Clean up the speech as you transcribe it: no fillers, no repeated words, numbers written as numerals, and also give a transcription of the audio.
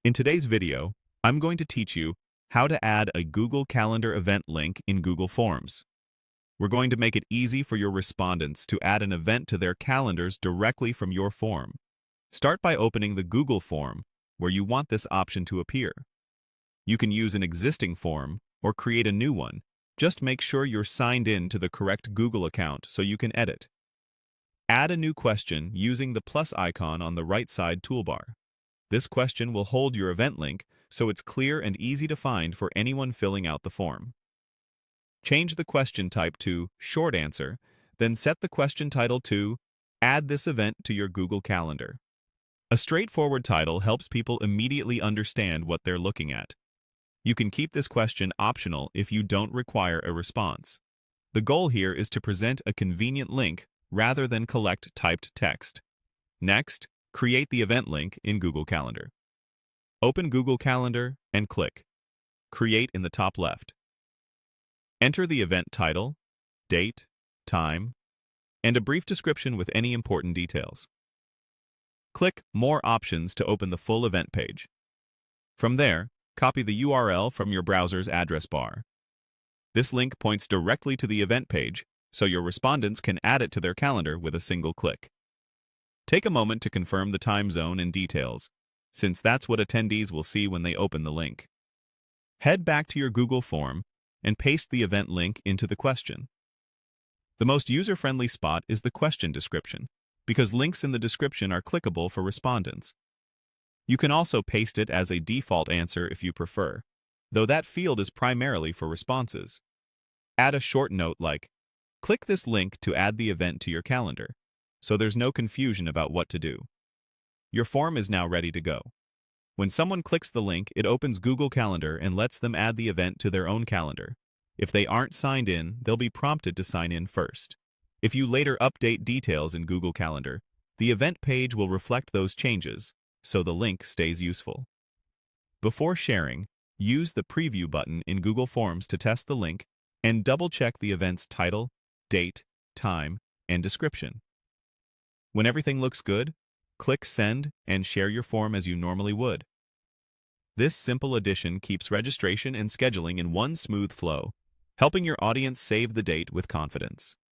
In today's video, I'm going to teach you how to add a Google Calendar event link in Google Forms. We're going to make it easy for your respondents to add an event to their calendars directly from your form. Start by opening the Google form where you want this option to appear. You can use an existing form or create a new one. Just make sure you're signed in to the correct Google account so you can edit. Add a new question using the plus icon on the right side toolbar. This question will hold your event link so it's clear and easy to find for anyone filling out the form. Change the question type to Short Answer, then set the question title to Add this event to your Google Calendar. A straightforward title helps people immediately understand what they're looking at. You can keep this question optional if you don't require a response. The goal here is to present a convenient link rather than collect typed text. Next, create the event link in Google Calendar. Open Google Calendar and click Create in the top left. Enter the event title, date, time, and a brief description with any important details. Click More Options to open the full event page. From there, copy the URL from your browser's address bar. This link points directly to the event page, so your respondents can add it to their calendar with a single click. Take a moment to confirm the time zone and details, since that's what attendees will see when they open the link. Head back to your Google form and paste the event link into the question. The most user-friendly spot is the question description, because links in the description are clickable for respondents. You can also paste it as a default answer if you prefer, though that field is primarily for responses. Add a short note like, "Click this link to add the event to your calendar," so there's no confusion about what to do. Your form is now ready to go. When someone clicks the link, it opens Google Calendar and lets them add the event to their own calendar. If they aren't signed in, they'll be prompted to sign in first. If you later update details in Google Calendar, the event page will reflect those changes, so the link stays useful. Before sharing, use the Preview button in Google Forms to test the link and double-check the event's title, date, time, and description. When everything looks good, click Send and share your form as you normally would. This simple addition keeps registration and scheduling in one smooth flow, helping your audience save the date with confidence.